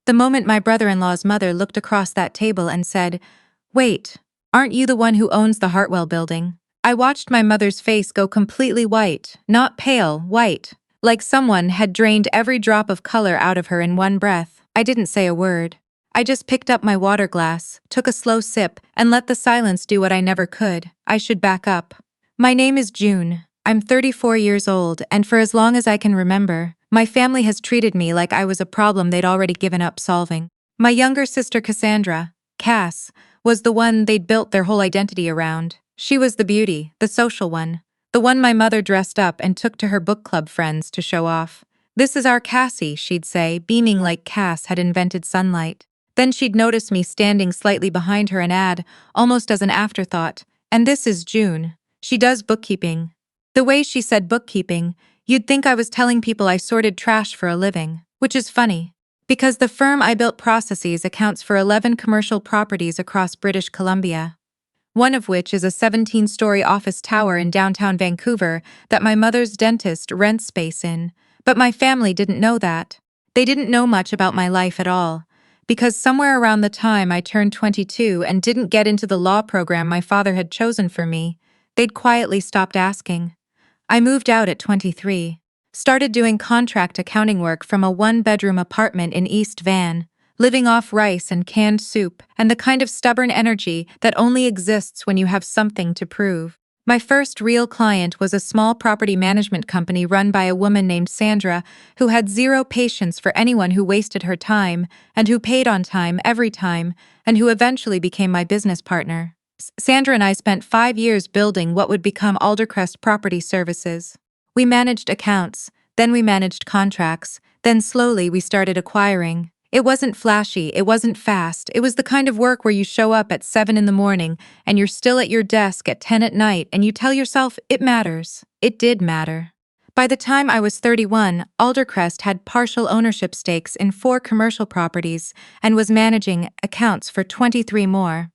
The moment my brother-in-law's mother looked across that table and said, "Wait, aren't you the one who owns the Hartwell building?" I watched my mother's face go completely white, not pale, white, like someone had drained every drop of color out of her in one breath. I didn't say a word. I just picked up my water glass, took a slow sip, and let the silence do what I never could. I should back up. My name is June. I'm 34 years old, and for as long as I can remember, my family has treated me like I was a problem they'd already given up solving. My younger sister Cassandra, Cass, was the one they'd built their whole identity around. She was the beauty, the social one, the one my mother dressed up and took to her book club friends to show off. "This is our Cassie," she'd say, beaming like Cass had invented sunlight. Then she'd notice me standing slightly behind her and add, almost as an afterthought, "And this is June. She does bookkeeping." The way she said bookkeeping, you'd think I was telling people I sorted trash for a living, which is funny, because the firm I built processes accounts for 11 commercial properties across British Columbia, one of which is a 17-story office tower in downtown Vancouver that my mother's dentist rents space in. But my family didn't know that. They didn't know much about my life at all, because somewhere around the time I turned 22 and didn't get into the law program my father had chosen for me, they'd quietly stopped asking. I moved out at 23, started doing contract accounting work from a one-bedroom apartment in East Van, living off rice and canned soup and the kind of stubborn energy that only exists when you have something to prove. My first real client was a small property management company run by a woman named Sandra who had zero patience for anyone who wasted her time and who paid on time every time and who eventually became my business partner. Sandra and I spent 5 years building what would become Aldercrest Property Services. We managed accounts, then we managed contracts, then slowly we started acquiring. It wasn't flashy, it wasn't fast, it was the kind of work where you show up at 7 in the morning and you're still at your desk at 10 at night and you tell yourself it matters. It did matter. By the time I was 31, Aldercrest had partial ownership stakes in 4 commercial properties and was managing accounts for 23 more.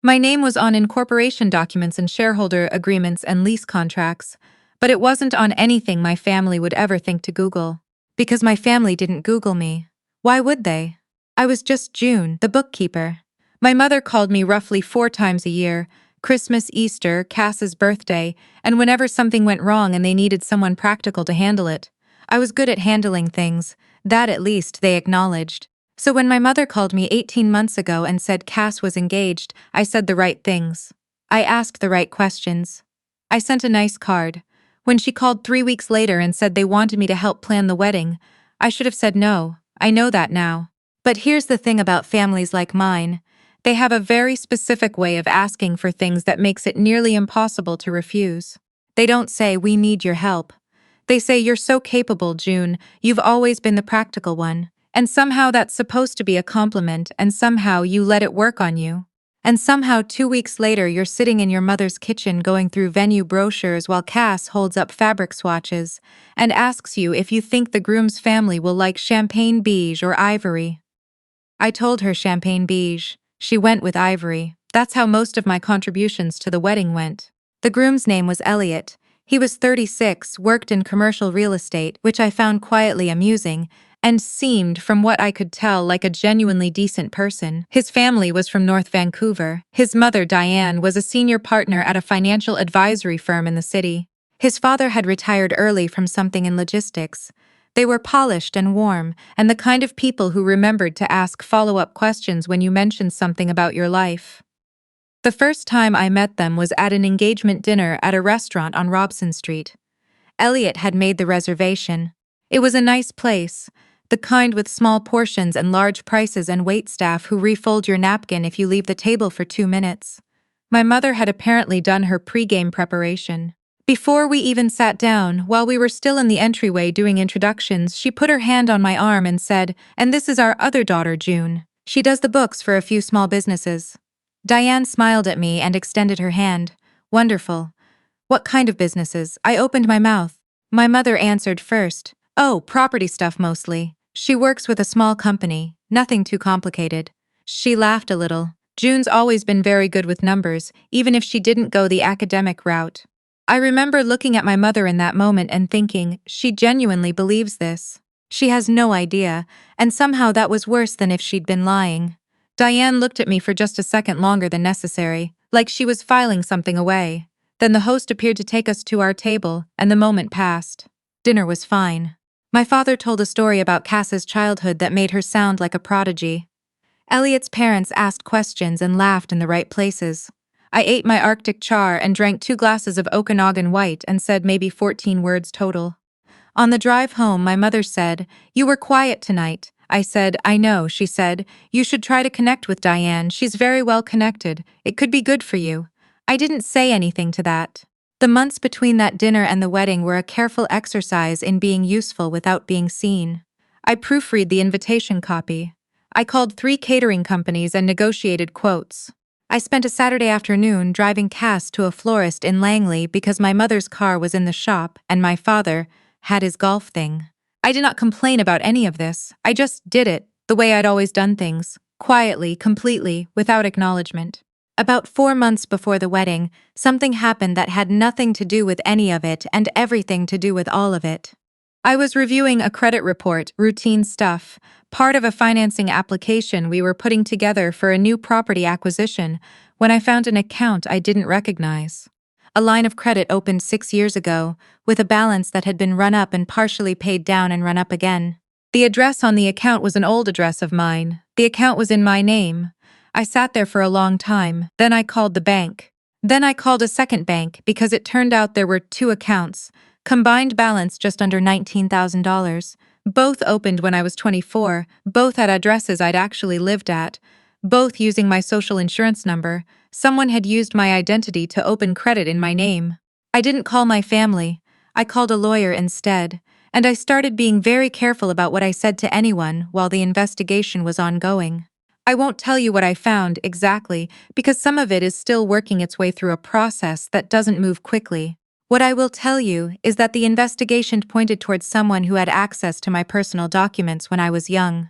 My name was on incorporation documents and shareholder agreements and lease contracts, but it wasn't on anything my family would ever think to Google. Because my family didn't Google me. Why would they? I was just June, the bookkeeper. My mother called me roughly 4 times a year, Christmas, Easter, Cass's birthday, and whenever something went wrong and they needed someone practical to handle it. I was good at handling things, that at least they acknowledged. So when my mother called me 18 months ago and said Cass was engaged, I said the right things. I asked the right questions. I sent a nice card. When she called 3 weeks later and said they wanted me to help plan the wedding, I should have said no. I know that now. But here's the thing about families like mine. They have a very specific way of asking for things that makes it nearly impossible to refuse. They don't say, "We need your help." They say, "You're so capable, June. You've always been the practical one." And somehow that's supposed to be a compliment, and somehow you let it work on you. And somehow 2 weeks later you're sitting in your mother's kitchen going through venue brochures while Cass holds up fabric swatches and asks you if you think the groom's family will like champagne beige or ivory. I told her champagne beige. She went with ivory. That's how most of my contributions to the wedding went. The groom's name was Elliot. He was 36, worked in commercial real estate, which I found quietly amusing, and seemed, from what I could tell, like a genuinely decent person. His family was from North Vancouver. His mother, Diane, was a senior partner at a financial advisory firm in the city. His father had retired early from something in logistics. They were polished and warm, and the kind of people who remembered to ask follow-up questions when you mentioned something about your life. The first time I met them was at an engagement dinner at a restaurant on Robson Street. Elliot had made the reservation. It was a nice place, the kind with small portions and large prices and waitstaff who refold your napkin if you leave the table for 2 minutes. My mother had apparently done her pre-game preparation. Before we even sat down, while we were still in the entryway doing introductions, she put her hand on my arm and said, "And this is our other daughter, June. She does the books for a few small businesses." Diane smiled at me and extended her hand. "Wonderful. What kind of businesses?" I opened my mouth. My mother answered first. "Oh, property stuff mostly. She works with a small company, nothing too complicated." She laughed a little. "June's always been very good with numbers, even if she didn't go the academic route." I remember looking at my mother in that moment and thinking, she genuinely believes this. She has no idea, and somehow that was worse than if she'd been lying. Diane looked at me for just a second longer than necessary, like she was filing something away. Then the host appeared to take us to our table, and the moment passed. Dinner was fine. My father told a story about Cass's childhood that made her sound like a prodigy. Elliot's parents asked questions and laughed in the right places. I ate my Arctic char and drank 2 glasses of Okanagan White and said maybe 14 words total. On the drive home, my mother said, "You were quiet tonight." I said, "I know," she said. "You should try to connect with Diane. She's very well connected. It could be good for you." I didn't say anything to that. The months between that dinner and the wedding were a careful exercise in being useful without being seen. I proofread the invitation copy. I called 3 catering companies and negotiated quotes. I spent a Saturday afternoon driving Cass to a florist in Langley because my mother's car was in the shop and my father had his golf thing. I did not complain about any of this. I just did it, the way I'd always done things, quietly, completely, without acknowledgement. About 4 months before the wedding, something happened that had nothing to do with any of it and everything to do with all of it. I was reviewing a credit report, routine stuff, part of a financing application we were putting together for a new property acquisition, when I found an account I didn't recognize. A line of credit opened 6 years ago, with a balance that had been run up and partially paid down and run up again. The address on the account was an old address of mine. The account was in my name. I sat there for a long time, then I called the bank. Then I called a second bank because it turned out there were 2 accounts, combined balance just under $19,000. Both opened when I was 24, both at addresses I'd actually lived at, both using my social insurance number. Someone had used my identity to open credit in my name. I didn't call my family. I called a lawyer instead, and I started being very careful about what I said to anyone while the investigation was ongoing. I won't tell you what I found exactly because some of it is still working its way through a process that doesn't move quickly. What I will tell you is that the investigation pointed towards someone who had access to my personal documents when I was young.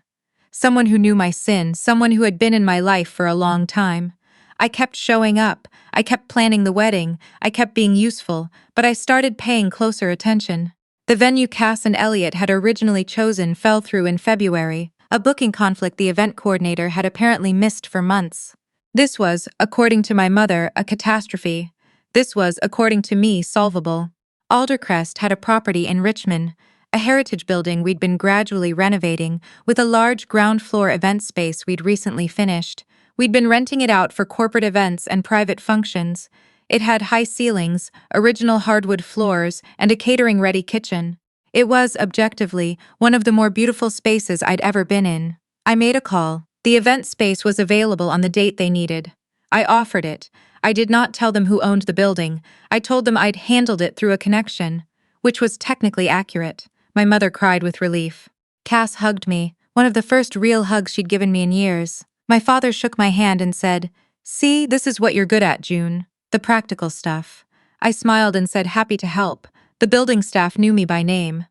Someone who knew my sin, someone who had been in my life for a long time. I kept showing up, I kept planning the wedding, I kept being useful, but I started paying closer attention. The venue Cass and Elliot had originally chosen fell through in February, a booking conflict the event coordinator had apparently missed for months. This was, according to my mother, a catastrophe. This was, according to me, solvable. Aldercrest had a property in Richmond, a heritage building we'd been gradually renovating, with a large ground-floor event space we'd recently finished. We'd been renting it out for corporate events and private functions. It had high ceilings, original hardwood floors, and a catering-ready kitchen. It was, objectively, one of the more beautiful spaces I'd ever been in. I made a call. The event space was available on the date they needed. I offered it. I did not tell them who owned the building. I told them I'd handled it through a connection, which was technically accurate. My mother cried with relief. Cass hugged me, one of the first real hugs she'd given me in years. My father shook my hand and said, "See, this is what you're good at, June. The practical stuff." I smiled and said, "Happy to help." The building staff knew me by name.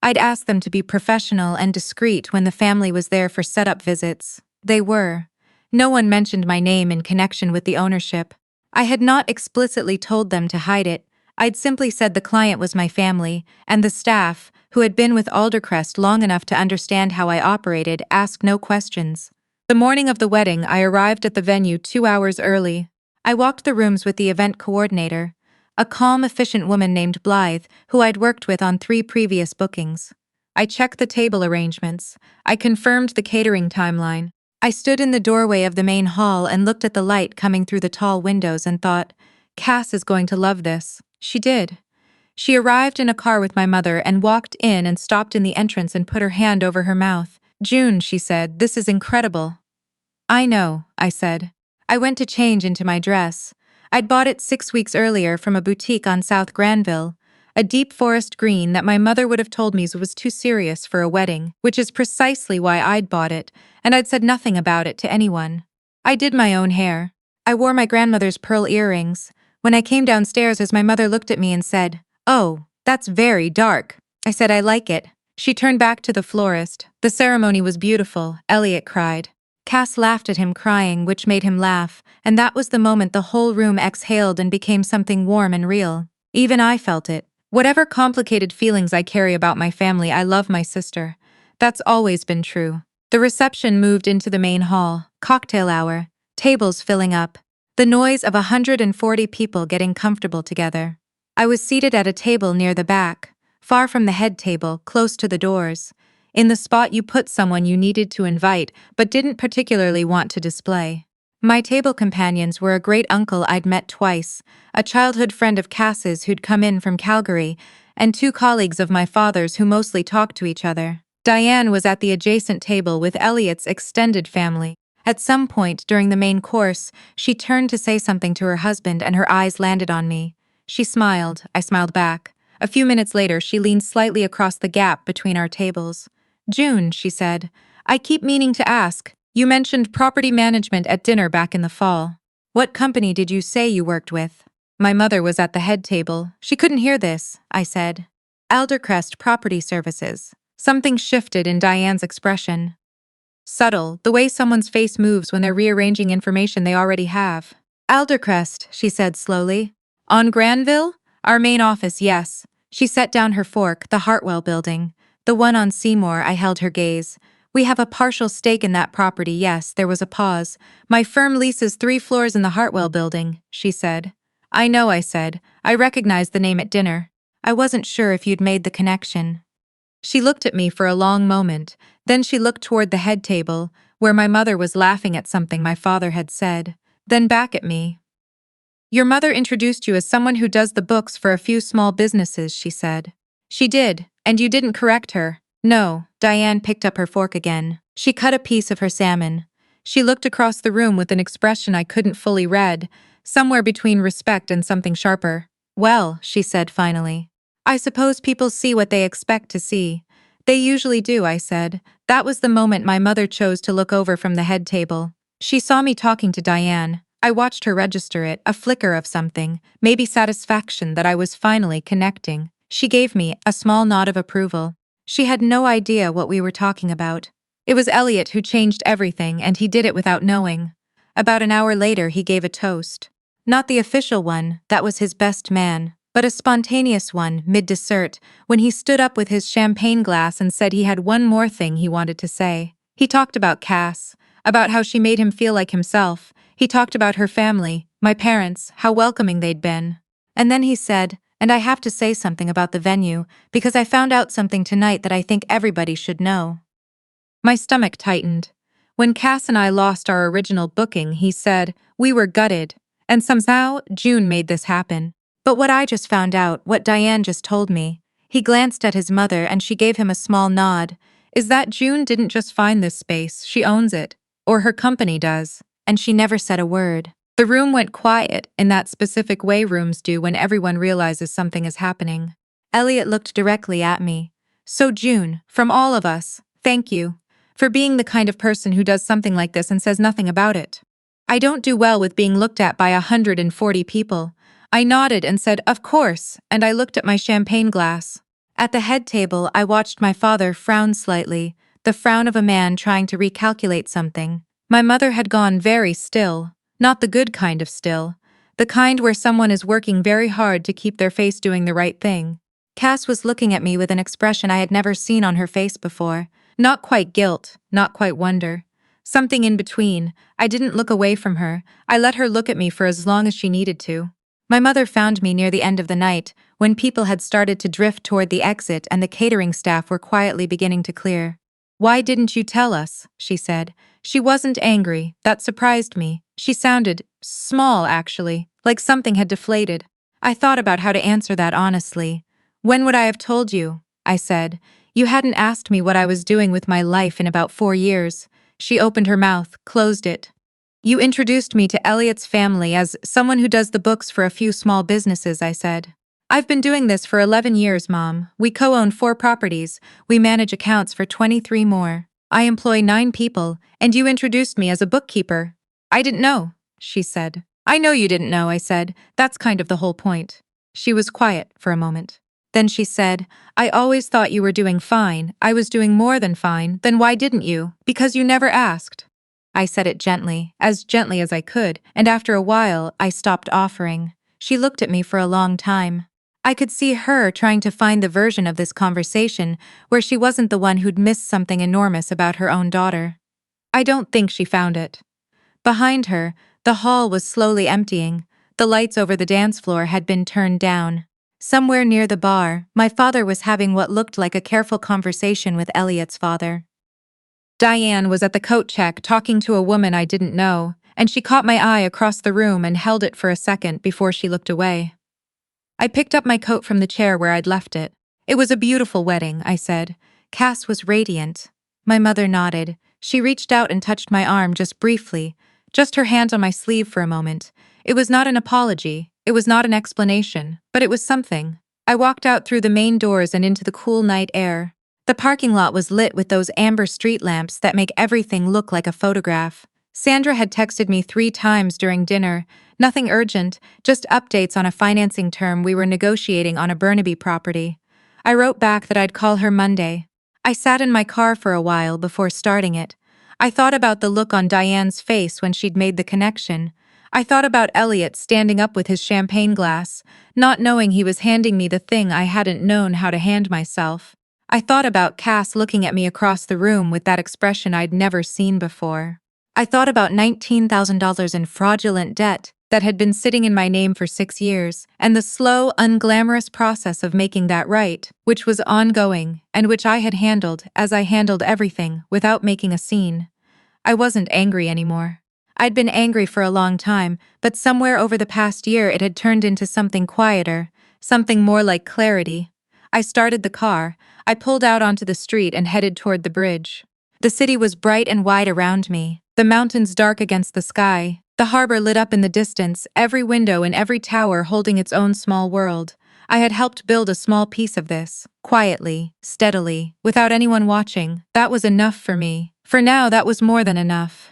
I'd asked them to be professional and discreet when the family was there for setup visits. They were. No one mentioned my name in connection with the ownership. I had not explicitly told them to hide it. I'd simply said the client was my family, and the staff, who had been with Aldercrest long enough to understand how I operated, asked no questions. The morning of the wedding, I arrived at the venue 2 hours early. I walked the rooms with the event coordinator, a calm, efficient woman named Blythe, who I'd worked with on 3 previous bookings. I checked the table arrangements. I confirmed the catering timeline. I stood in the doorway of the main hall and looked at the light coming through the tall windows and thought, Cass is going to love this. She did. She arrived in a car with my mother and walked in and stopped in the entrance and put her hand over her mouth. "June," she said, "this is incredible." "I know," I said. I went to change into my dress. I'd bought it 6 weeks earlier from a boutique on South Granville, a deep forest green that my mother would have told me was too serious for a wedding, which is precisely why I'd bought it, and I'd said nothing about it to anyone. I did my own hair. I wore my grandmother's pearl earrings. When I came downstairs, as my mother looked at me and said, "Oh, that's very dark," I said, "I like it." She turned back to the florist. "The ceremony was beautiful," Elliot cried. Cass laughed at him crying, which made him laugh, and that was the moment the whole room exhaled and became something warm and real. Even I felt it. Whatever complicated feelings I carry about my family, I love my sister. That's always been true. The reception moved into the main hall, cocktail hour, tables filling up, the noise of 140 people getting comfortable together. I was seated at a table near the back, far from the head table, close to the doors, in the spot you put someone you needed to invite but didn't particularly want to display. My table companions were a great uncle I'd met twice, a childhood friend of Cass's who'd come in from Calgary, and two colleagues of my father's who mostly talked to each other. Diane was at the adjacent table with Elliot's extended family. At some point during the main course, she turned to say something to her husband and her eyes landed on me. She smiled, I smiled back. A few minutes later, she leaned slightly across the gap between our tables. "June," she said, "I keep meaning to ask. You mentioned property management at dinner back in the fall. What company did you say you worked with?" My mother was at the head table. She couldn't hear this, I said. "Aldercrest Property Services." Something shifted in Diane's expression. Subtle, the way someone's face moves when they're rearranging information they already have. "Aldercrest," she said slowly. "On Granville? Our main office, yes." She set down her fork, "The Hartwell Building. The one on Seymour." I held her gaze. "We have a partial stake in that property, yes." There was a pause. "My firm leases 3 floors in the Hartwell Building," she said. "I know," I said. "I recognized the name at dinner. I wasn't sure if you'd made the connection." She looked at me for a long moment, then she looked toward the head table, where my mother was laughing at something my father had said, then back at me. "Your mother introduced you as someone who does the books for a few small businesses," she said. "She did, and you didn't correct her." "No." Diane picked up her fork again. She cut a piece of her salmon. She looked across the room with an expression I couldn't fully read, somewhere between respect and something sharper. "Well," she said finally, "I suppose people see what they expect to see." "They usually do," I said. That was the moment my mother chose to look over from the head table. She saw me talking to Diane. I watched her register it, a flicker of something, maybe satisfaction that I was finally connecting. She gave me a small nod of approval. She had no idea what we were talking about. It was Elliot who changed everything, and he did it without knowing. About an hour later, he gave a toast. Not the official one, that was his best man, but a spontaneous one, mid-dessert, when he stood up with his champagne glass and said he had one more thing he wanted to say. He talked about Cass, about how she made him feel like himself. He talked about her family, my parents, how welcoming they'd been. And then he said, "And I have to say something about the venue, because I found out something tonight that I think everybody should know." My stomach tightened. When Cass and I lost our original booking, he said, "We were gutted. And somehow, June made this happen." But what I just found out, what Diane just told me, he glanced at his mother and she gave him a small nod, is that June didn't just find this space, she owns it. Or her company does. And she never said a word. The room went quiet, in that specific way rooms do when everyone realizes something is happening. Elliot looked directly at me. "So June, from all of us, thank you. For being the kind of person who does something like this and says nothing about it. I don't do well with being looked at by 140 people." I nodded and said, "Of course," and I looked at my champagne glass. At the head table, I watched my father frown slightly, the frown of a man trying to recalculate something. My mother had gone very still, not the good kind of still, the kind where someone is working very hard to keep their face doing the right thing. Cass was looking at me with an expression I had never seen on her face before. Not quite guilt, not quite wonder. Something in between. I didn't look away from her. I let her look at me for as long as she needed to. My mother found me near the end of the night, when people had started to drift toward the exit and the catering staff were quietly beginning to clear. "Why didn't you tell us?" she said. She wasn't angry. That surprised me. She sounded small, actually, like something had deflated. I thought about how to answer that honestly. "When would I have told you?" I said. "You hadn't asked me what I was doing with my life in about 4 years. She opened her mouth, closed it. "You introduced me to Elliot's family as someone who does the books for a few small businesses," I said. "I've been doing this for 11 years, Mom. We co-own 4 properties. We manage accounts for 23 more. I employ 9 people, and you introduced me as a bookkeeper." "I didn't know," she said. "I know you didn't know," I said. "That's kind of the whole point." She was quiet for a moment. Then she said, "I always thought you were doing fine. I was doing more than fine. Then why didn't you? Because you never asked." I said it gently as I could, and after a while, I stopped offering. She looked at me for a long time. I could see her trying to find the version of this conversation where she wasn't the one who'd missed something enormous about her own daughter. I don't think she found it. Behind her, the hall was slowly emptying. The lights over the dance floor had been turned down. Somewhere near the bar, my father was having what looked like a careful conversation with Elliot's father. Diane was at the coat check talking to a woman I didn't know, and she caught my eye across the room and held it for a second before she looked away. I picked up my coat from the chair where I'd left it. It was a beautiful wedding, I said. Cass was radiant. My mother nodded. She reached out and touched my arm just briefly, just her hand on my sleeve for a moment. It was not an apology, it was not an explanation, but it was something. I walked out through the main doors and into the cool night air. The parking lot was lit with those amber street lamps that make everything look like a photograph. Sandra had texted me 3 times during dinner, nothing urgent, just updates on a financing term we were negotiating on a Burnaby property. I wrote back that I'd call her Monday. I sat in my car for a while before starting it. I thought about the look on Diane's face when she'd made the connection. I thought about Elliot standing up with his champagne glass, not knowing he was handing me the thing I hadn't known how to hand myself. I thought about Cass looking at me across the room with that expression I'd never seen before. I thought about $19,000 in fraudulent debt that had been sitting in my name for 6 years, and the slow, unglamorous process of making that right, which was ongoing, and which I had handled, as I handled everything, without making a scene. I wasn't angry anymore. I'd been angry for a long time, but somewhere over the past year it had turned into something quieter, something more like clarity. I started the car, I pulled out onto the street and headed toward the bridge. The city was bright and wide around me, the mountains dark against the sky, the harbor lit up in the distance, every window in every tower holding its own small world. I had helped build a small piece of this, quietly, steadily, without anyone watching. That was enough for me. For now, that was more than enough.